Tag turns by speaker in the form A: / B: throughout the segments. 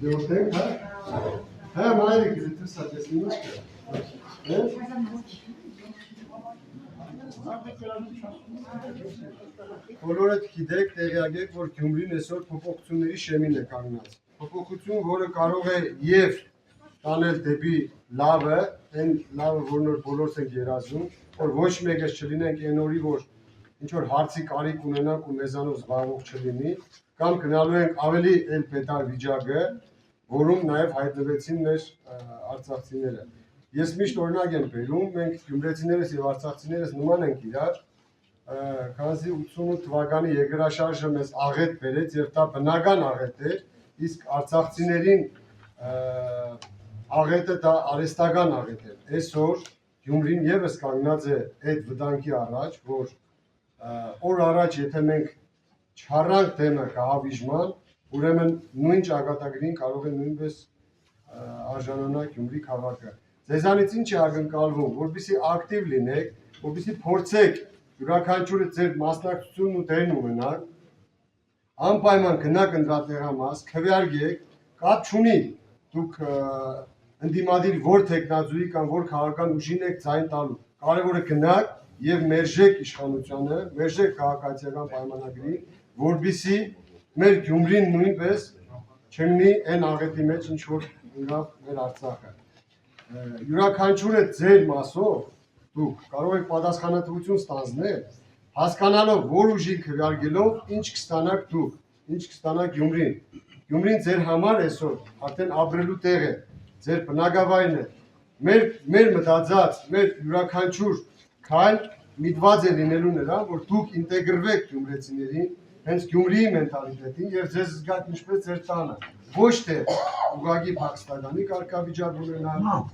A: Diyorsun ha? Hem ayrı gizli sadesini çıkıyor. Բոլորդ գիտեք, տեղյակ որ Գյումրին այսօր փոփոխությունների շեմին է կանգնած։ Փոփոխություն, որը կարող է եւ տանել դեպի լավը, այն լավը, որն որ բոլորս ենք երազում, որ ոչ մեկս չլինենք այն օրի, որ ինչ որ հարցի կարիք ունենանք ու մեզանով զբաղվող չլինի, կամ գնալու ենք ավելի էլ պետար վիճակը, որում նաև հայտնվեցին մեր արցախցիները։ Ես միշտ օրինակ եմ բերում, մենք գյումրեցիներս եւ արցախցիներս նման ենք իրար, քանզի 88 թվականի երկրաշարժը մեզ աղետ բերեց եւ դա բնական աղետ էր, իսկ արցախցիներին աղետը դա արհեստական աղետ էր։ Այսօր Գյումրին եւս կանգնած է այդ վտանգի առաջ, որ օր առաջ եթե մենք չառանք դեմը կահավիժման, ուրեմն նույն ճակատագրին կարող է նույնպես արժանանալ Գյումրի քաղաքը։ Ձեզանից ինչ է ակնկալվում, որպեսզի ակտիվ լինեք, որպեսզի փորձեք յուրաքանչյուրը ձեր մասնակցությունն ու դերն ունենալ, անպայման գնաք ընտրատեղամաս, քվեարկեք, կապ չունի դուք ընդդիմադիր որ տեխնազուի կամ որ քաղաքական ուժին եք ձայն տալու։ Կարևորը գնաք եւ մերժեք իշխանությանը, մերժեք քաղաքացիական պայմանագրին, որպեսզի մեր Գյումրին նույնպես չլինի այն աղետի մեջ, ինչ որ եղավ մեր Արցախը։ Յուրաքանչյուրը ձեր մասով դուք կարող եք պատասխանատվություն ստանձնել, հասկանալով որ ուժի քվեարկելով ինչ կստանաք դուք, ինչ կստանաք Գյումրին։ Գյումրին ձեր համար այսօր արդեն ապրելու տեղ է, ձեր բնակավայրն է։ Մեր մտածած, մեր յուրաքանչյուր քայլ միտված է լինելու նրան, որ դուք ինտեգրվեք գյումրեցիներին, հենց Գյումրիի մենտալիտետին եւ ձեզ զգաք ինչպես ձեր տանը, ոչ թե ուղղակի փախստականի կարգավիճակ ունենալ,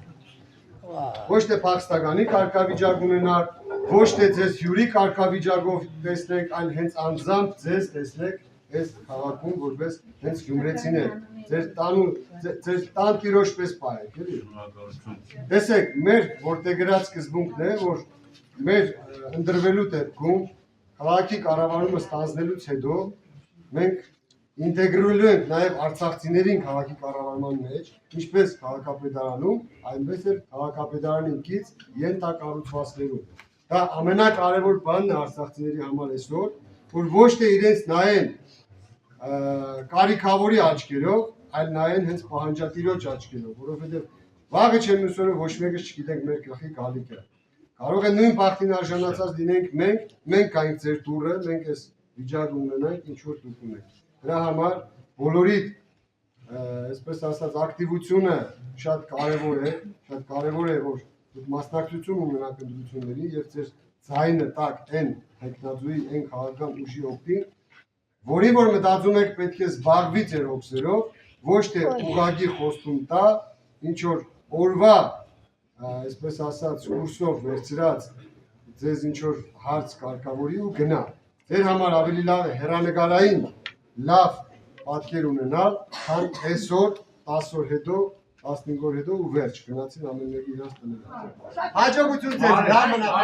A: ոչ թե փախստականի կարգավիճակ ունենալ, ոչ թե ձեզ հյուրի կարգավիճակով տեսնենք, այլ հենց անձամբ ձեզ տեսնենք այս քաղաքում որպես հենց գյումրեցիներ, ձեր տան տիրոջ պես պահեք, էլի։ Տեսեք, մեր որտեղ գրած սկզբունքն է, որ մեր ընտրվելու դեպքում քաղաքի կառավարումը ստանձնելուց հետո մենք ինտեգրելու ենք նաև արցախցիներին քաղաքի կառավարման մեջ, ինչպես քաղաքապետարանում, այնպես էլ քաղաքապետարանի կից ենթակառուցվածքներում։ Դա ամենակարևոր բանն է արցախցիների համար այսօր, որ ոչ թե իրենց նայեն կարիքավորի աչքերով, այլ նայեն հենց պահանջատիրոջ աչքերով, որովհետև վաղը չեմ ուսորը ոչ մեկս չգիտենք մեր գլխի գալիքը։ Կարող է նույն բախտին արժանացած լինենք մենք կայինք ձեր դուրը, մենք այս վիճակը ունենանք, ինչ որ դուք ունենք։ Դրա համար բոլորի, այսպես ասած, ակտիվությունը շատ կարևոր է, որ դուք մասնակցություն ունենաք ընտրություններին եւ ձեր ձայնը տաք այն տեխնազուի, այն քաղաքական ուժի օգտին, որի որ մտածում եք պետք է զբաղվի ձեր հոգսերով, ոչ թե ուղղակի խոստում տա, ինչ որ օրվա, այսպես ասած, կուրսով վերցրած ձեզ ինչ որ հարց կարգավորի ու գնա։ Ձեր համար ավելի լավ է հեռանկարային լավ պատկեր ունենալ, քան այսօր 10 օր հետո 15 օր հետո ու վերջ գնացին ամեն մեկը իրաց տները։ Հաջողություն ձեզ, լավ մնաք։